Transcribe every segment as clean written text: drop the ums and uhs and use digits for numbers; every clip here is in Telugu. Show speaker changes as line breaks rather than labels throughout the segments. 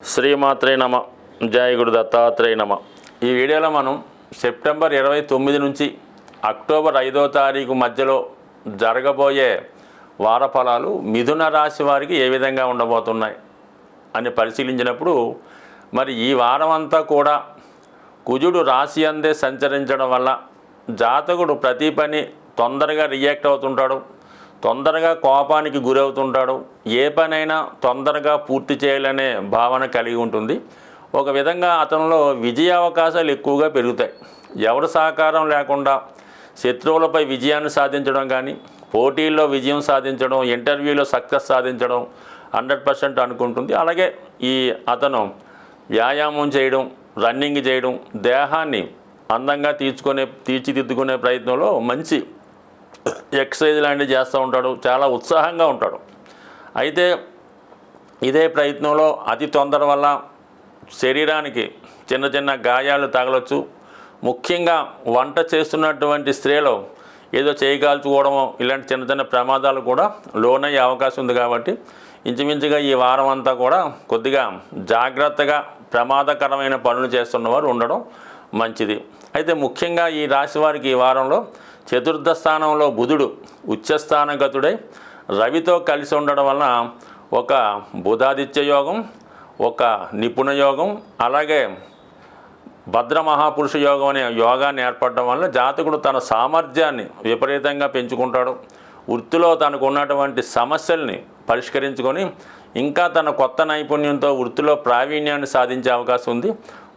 శ్రీమాత్రే నమ. జయ గురు దత్తాత్రేయ నమ. ఈ వీడియోలో మనం సెప్టెంబర్ 29 నుంచి అక్టోబర్ 5వ తారీఖు మధ్యలో జరగబోయే వార ఫలాలు మిథున రాశి వారికి ఏ విధంగా ఉండబోతున్నాయి అని పరిశీలించినప్పుడు, మరి ఈ వారం అంతా కూడా కుజుడు రాశి అందే సంచరించడం వల్ల జాతకుడు ప్రతి పని తొందరగా రియాక్ట్ అవుతుంటాడు, తొందరగా కోపానికి గురవుతుంటాడు, ఏ పనైనా తొందరగా పూర్తి చేయాలనే భావన కలిగి ఉంటుంది. ఒక విధంగా అతనిలో విజయ అవకాశాలు ఎక్కువగా పెరుగుతాయి. ఎవరి సహకారం లేకుండా శత్రువులపై విజయాన్ని సాధించడం కానీ, పోటీల్లో విజయం సాధించడం, ఇంటర్వ్యూలో సక్సెస్ సాధించడం 100% అనుకుంటుంది. అలాగే అతను వ్యాయామం చేయడం, రన్నింగ్ చేయడం, దేహాన్ని అందంగా తీర్చిదిద్దుకునే ప్రయత్నంలో మంచి ఎక్సర్సైజ్ లాంటివి చేస్తూ ఉంటాడు, చాలా ఉత్సాహంగా ఉంటాడు. అయితే ఇదే ప్రయత్నంలో అతి తొందర వల్ల శరీరానికి చిన్న చిన్న గాయాలు తగలొచ్చు. ముఖ్యంగా వంట చేస్తున్నటువంటి స్త్రీలు ఏదో చేయకాల్చుకోవడమో ఇలాంటి చిన్న చిన్న ప్రమాదాలు కూడా లోనయ్యే అవకాశం ఉంది. కాబట్టి ఇంచుమించుగా ఈ వారం అంతా కూడా కొద్దిగా జాగ్రత్తగా ప్రమాదకరమైన పనులు చేస్తున్నవారు ఉండడం మంచిది. అయితే ముఖ్యంగా ఈ రాశి వారికి ఈ వారంలో చతుర్థ స్థానంలో బుధుడు ఉచ్చస్థానగతుడై రవితో కలిసి ఉండడం వలన ఒక బుధాదిత్య యోగం, ఒక నిపుణ యోగం, అలాగే భద్ర మహాపురుష యోగం అనే యోగాన్ని ఏర్పడడం వల్ల జాతకుడు తన సామర్థ్యాన్ని విపరీతంగా పెంచుకుంటాడు. వృత్తిలో తనకు ఉన్నటువంటి సమస్యల్ని పరిష్కరించుకొని ఇంకా తన కొత్త నైపుణ్యంతో వృత్తిలో ప్రావీణ్యాన్ని సాధించే అవకాశం ఉంది.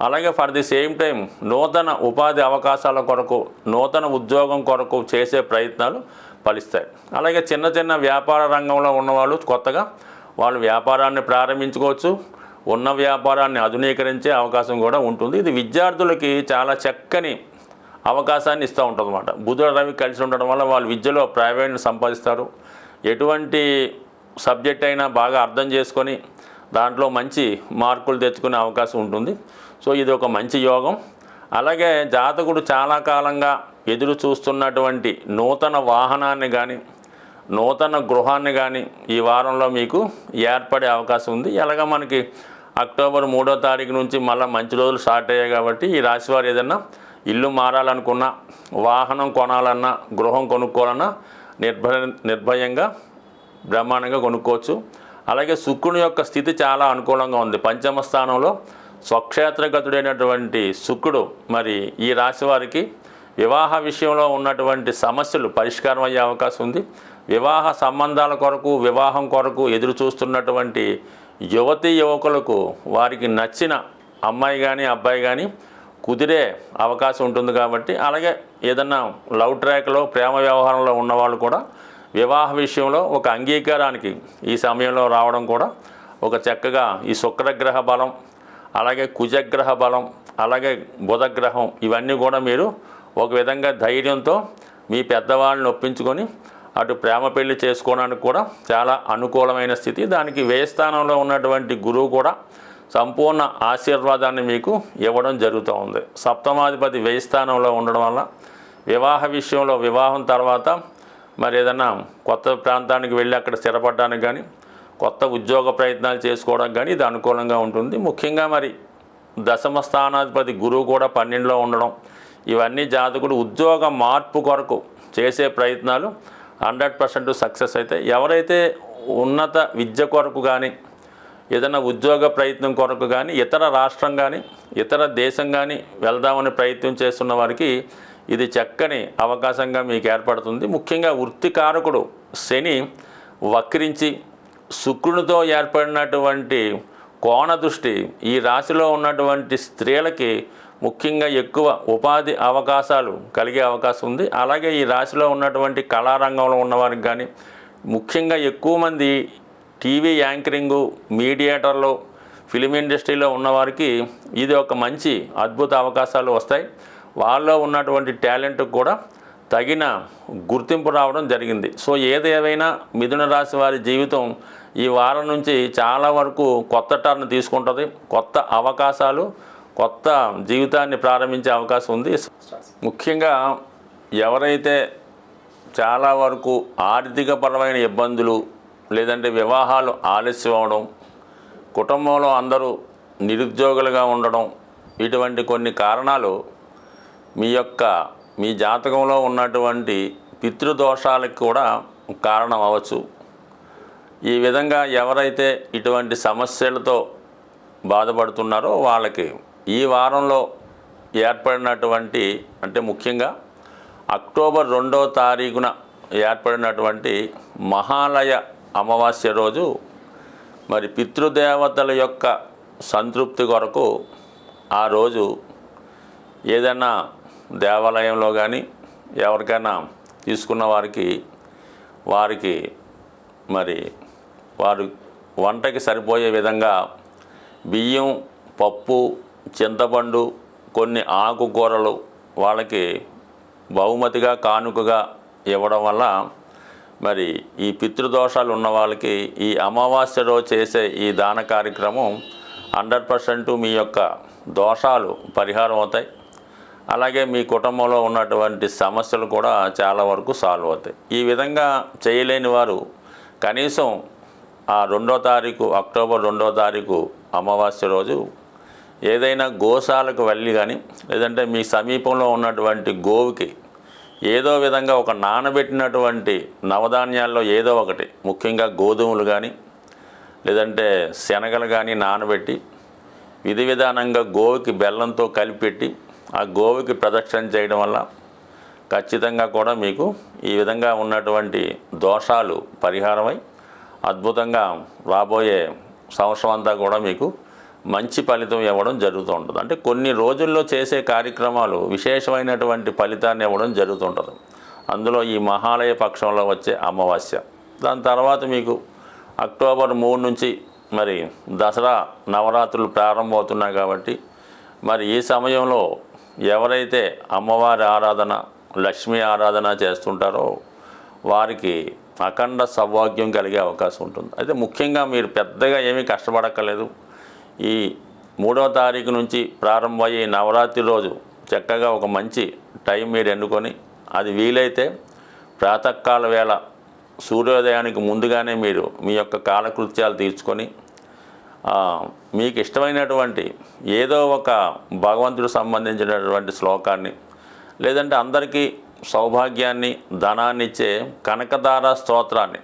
అలాగే ఫర్ ది సేమ్ టైం నూతన ఉపాధి అవకాశాల కొరకు, నూతన ఉద్యోగం కొరకు చేసే ప్రయత్నాలు ఫలిస్తాయి. అలాగే చిన్న చిన్న వ్యాపార రంగంలో ఉన్నవాళ్ళు కొత్తగా వాళ్ళు వ్యాపారాన్ని ప్రారంభించుకోవచ్చు, ఉన్న వ్యాపారాన్ని ఆధునీకరించే అవకాశం కూడా ఉంటుంది. ఇది విద్యార్థులకి చాలా చక్కని అవకాశాన్ని ఇస్తూ ఉంటుంది అన్నమాట. బుధుడు రవి కలిసి ఉండడం వల్ల వాళ్ళు విద్యలో ప్రావీణ్యం సంపాదిస్తారు. ఎటువంటి సబ్జెక్ట్ అయినా బాగా అర్థం చేసుకొని దాంట్లో మంచి మార్కులు తెచ్చుకునే అవకాశం ఉంటుంది. సో ఇది ఒక మంచి యోగం. అలాగే జాతకుడు చాలా కాలంగా ఎదురు చూస్తున్నటువంటి నూతన వాహనాన్ని కానీ, నూతన గృహాన్ని కానీ ఈ వారంలో మీకు ఏర్పడే అవకాశం ఉంది. అలాగే మనకి అక్టోబర్ 3వ తారీఖు నుంచి మళ్ళీ మంచి రోజులు స్టార్ట్ అయ్యాయి. కాబట్టి ఈ రాశివారు ఏదన్నా ఇల్లు మారాలనుకున్నా, వాహనం కొనాలన్నా, గృహం కొనుక్కోవాలన్నా నిర్భయంగా బ్రహ్మాండంగా కొనుక్కోవచ్చు. అలాగే శుక్రుని యొక్క స్థితి చాలా అనుకూలంగా ఉంది. పంచమ స్థానంలో స్వక్షేత్రగతుడైనటువంటి శుక్రుడు మరి ఈ రాశి వారికి వివాహ విషయంలో ఉన్నటువంటి సమస్యలు పరిష్కారం అయ్యే అవకాశం ఉంది. వివాహ సంబంధాల కొరకు, వివాహం కొరకు ఎదురు చూస్తున్నటువంటి యువతీ యువకులకు వారికి నచ్చిన అమ్మాయి కానీ అబ్బాయి కానీ కుదిరే అవకాశం ఉంటుంది. కాబట్టి అలాగే ఏదన్నా లవ్ ట్రాక్లో ప్రేమ వ్యవహారంలో ఉన్నవాళ్ళు కూడా వివాహ విషయంలో ఒక అంగీకారానికి ఈ సమయంలో రావడం కూడా ఒక చక్కగా ఈ శుక్రగ్రహ బలం, అలాగే కుజగ్రహ బలం, అలాగే బుధగ్రహం ఇవన్నీ కూడా మీరు ఒక విధంగా ధైర్యంతో మీ పెద్దవాళ్ళని ఒప్పించుకొని అటు ప్రేమ పెళ్లి చేసుకోవడానికి కూడా చాలా అనుకూలమైన స్థితి. దానికి వ్యయ స్థానంలో ఉన్నటువంటి గురువు కూడా సంపూర్ణ ఆశీర్వాదాన్ని మీకు ఇవ్వడం జరుగుతూ ఉంది. సప్తమాధిపతి వ్యయ స్థానంలో ఉండడం వల్ల వివాహ విషయంలో వివాహం తర్వాత మరి ఏదైనా కొత్త ప్రాంతానికి వెళ్ళి అక్కడ స్థిరపడడానికి కానీ, కొత్త ఉద్యోగ ప్రయత్నాలు చేసుకోవడానికి కానీ ఇది అనుకూలంగా ఉంటుంది. ముఖ్యంగా మరి దశమ స్థానాధిపతి గురువు కూడా 12లో ఉండడం, ఇవన్నీ జాతకుడు ఉద్యోగ మార్పు కొరకు చేసే ప్రయత్నాలు 100% సక్సెస్ అవుతాయి. ఎవరైతే ఉన్నత విద్య కొరకు కానీ, ఏదైనా ఉద్యోగ ప్రయత్నం కొరకు కానీ, ఇతర రాష్ట్రం కానీ ఇతర దేశం కానీ వెళ్దామని ప్రయత్నం చేస్తున్న వారికి ఇది చక్కని అవకాశంగా మీకు ఏర్పడుతుంది. ముఖ్యంగా వృత్తికారకుడు శని వక్రించి శుక్రునితో ఏర్పడినటువంటి కోణ దృష్టి ఈ రాశిలో ఉన్నటువంటి స్త్రీలకి ముఖ్యంగా ఎక్కువ ఉపాధి అవకాశాలు కలిగే అవకాశం ఉంది. అలాగే ఈ రాశిలో ఉన్నటువంటి కళారంగంలో ఉన్నవారికి కానీ, ముఖ్యంగా ఎక్కువ మంది టీవీ యాంకరింగు, మీడియేటర్లు, ఫిలిం ఇండస్ట్రీలో ఉన్నవారికి ఇది ఒక మంచి అద్భుత అవకాశాలు వస్తాయి. వాళ్ళలో ఉన్నటువంటి టాలెంట్ కూడా తగిన గుర్తింపు రావడం జరిగింది. సో ఏదేమైనా మిథున రాశి వారి జీవితం ఈ వారం నుంచి చాలా వరకు కొత్త టర్న్ తీసుకుంటుంది. కొత్త అవకాశాలు, కొత్త జీవితాన్ని ప్రారంభించే అవకాశం ఉంది. ముఖ్యంగా ఎవరైతే చాలా వరకు ఆర్థికపరమైన ఇబ్బందులు, లేదంటే వివాహాలు ఆలస్యం అవడం, కుటుంబంలో అందరూ నిరుద్యోగులుగా ఉండడం, ఇటువంటి కొన్ని కారణాలు మీ జాతకంలో ఉన్నటువంటి పితృదోషాలకు కూడా కారణం అవ్వచ్చు. ఈ విధంగా ఎవరైతే ఇటువంటి సమస్యలతో బాధపడుతున్నారో వాళ్ళకి ఈ వారంలో ఏర్పడినటువంటి, అంటే ముఖ్యంగా అక్టోబర్ 2వ తారీఖున ఏర్పడినటువంటి మహాలయ అమావాస్య రోజు మరి పితృదేవతల యొక్క సంతృప్తి కొరకు ఆ రోజు ఏదైనా దేవాలయంలో కానీ ఎవరికైనా తీసుకున్న వారికి మరి వారు వంటకి సరిపోయే విధంగా బియ్యం, పప్పు, చింతపండు, కొన్ని ఆకుకూరలు వాళ్ళకి బహుమతిగా కానుకగా ఇవ్వడం వల్ల మరి ఈ పితృదోషాలు ఉన్న వాళ్ళకి ఈ అమావాస్య రోజు చేసే ఈ దాన కార్యక్రమం 100% మీ యొక్క దోషాలు పరిహారం అవుతాయి. అలాగే మీ కుటుంబంలో ఉన్నటువంటి సమస్యలు కూడా చాలా వరకు సాల్వ్ అవుతాయి. ఈ విధంగా చేయలేని వారు కనీసం ఆ 2వ తారీఖు, అక్టోబర్ 2వ తారీఖు అమావాస్య రోజు ఏదైనా గోశాలకు వెళ్ళి కానీ, లేదంటే మీ సమీపంలో ఉన్నటువంటి గోవుకి ఏదో విధంగా ఒక నానబెట్టినటువంటి నవధాన్యాల్లో ఏదో ఒకటి, ముఖ్యంగా గోధుమలు కానీ లేదంటే శనగలు కానీ నానబెట్టి విధి విధానంగా గోవుకి బెల్లంతో కలిపెట్టి ఆ గోవుకి ప్రదక్షిణ చేయడం వల్ల ఖచ్చితంగా కూడా మీకు ఈ విధంగా ఉన్నటువంటి దోషాలు పరిహారమై అద్భుతంగా రాబోయే సంవత్సరం అంతా కూడా మీకు మంచి ఫలితం ఇవ్వడం జరుగుతూ ఉంటుంది. అంటే కొన్ని రోజుల్లో చేసే కార్యక్రమాలు విశేషమైనటువంటి ఫలితాన్ని ఇవ్వడం జరుగుతుంటుంది. అందులో ఈ మహాలయ పక్షంలో వచ్చే అమావాస్య, దాని తర్వాత మీకు అక్టోబర్ 3 నుంచి మరి దసరా నవరాత్రులు ప్రారంభమవుతున్నాయి. కాబట్టి మరి ఈ సమయంలో ఎవరైతే అమ్మవారి ఆరాధన, లక్ష్మీ ఆరాధన చేస్తుంటారో వారికి అఖండ సౌభాగ్యం కలిగే అవకాశం ఉంటుంది. అయితే ముఖ్యంగా మీరు పెద్దగా ఏమీ కష్టపడక్కర్లేదు. ఈ 3వ తారీఖు నుంచి ప్రారంభమయ్యే నవరాత్రి రోజు చక్కగా ఒక మంచి టైం మీరు ఎన్నుకొని, అది వీలైతే ప్రాతకాల వేళ సూర్యోదయానికి ముందుగానే మీరు మీ యొక్క కాలకృత్యాలు తీర్చుకొని మీకు ఇష్టమైనటువంటి ఏదో ఒక భగవంతుడికి సంబంధించినటువంటి శ్లోకాన్ని, లేదంటే అందరికీ సౌభాగ్యాన్ని, ధనాన్ని ఇచ్చే కనకదార స్తోత్రాన్ని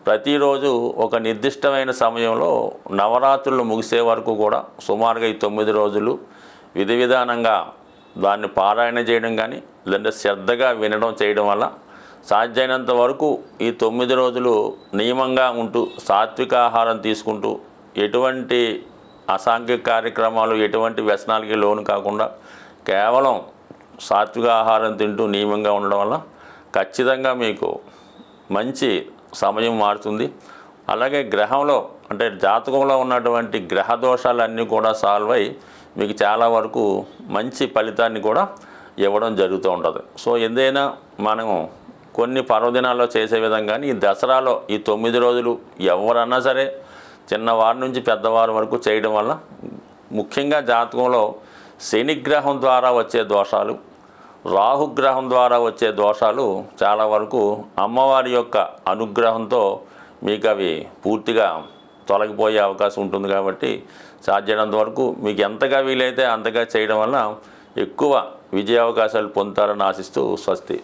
ప్రతిరోజు ఒక నిర్దిష్టమైన సమయంలో నవరాత్రులు ముగిసే వరకు కూడా సుమారుగా ఈ 9 రోజులు విధి విధానంగా దాన్ని పారాయణ చేయడం కానీ, లేదంటే శ్రద్ధగా వినడం చేయడం వల్ల సాధ్యమైనంత వరకు ఈ 9 రోజులు నియమంగా ఉంటూ సాత్విక ఆహారం తీసుకుంటూ ఎటువంటి అసాంఘిక కార్యక్రమాలు, ఎటువంటి వ్యసనాలకి లోను కాకుండా కేవలం సాత్విక ఆహారం తింటూ నియమంగా ఉండడం వల్ల ఖచ్చితంగా మీకు మంచి సమయం మారుతుంది. అలాగే గ్రహంలో, అంటే జాతకంలో ఉన్నటువంటి గ్రహ దోషాలన్నీ కూడా సాల్వ్ అయ్యి మీకు చాలా వరకు మంచి ఫలితాన్ని కూడా ఇవ్వడం జరుగుతూ ఉంటుంది. సో ఏదైనా మనం కొన్ని పర్వదినాల్లో చేసే విధంగానే ఈ దసరాలో ఈ 9 రోజులు ఎవరన్నా సరే చిన్నవారి నుంచి పెద్దవారి వరకు చేయడం వల్ల ముఖ్యంగా జాతకంలో శనిగ్రహం ద్వారా వచ్చే దోషాలు, రాహుగ్రహం ద్వారా వచ్చే దోషాలు చాలా వరకు అమ్మవారి యొక్క అనుగ్రహంతో మీకు అవి పూర్తిగా తొలగిపోయే అవకాశం ఉంటుంది. కాబట్టి సాధ్యమైనంత వరకు మీకు ఎంతగా వీలైతే అంతగా చేయడం వల్ల ఎక్కువ విజయావకాశాలు పొందుతారని ఆశిస్తూ స్వస్తి.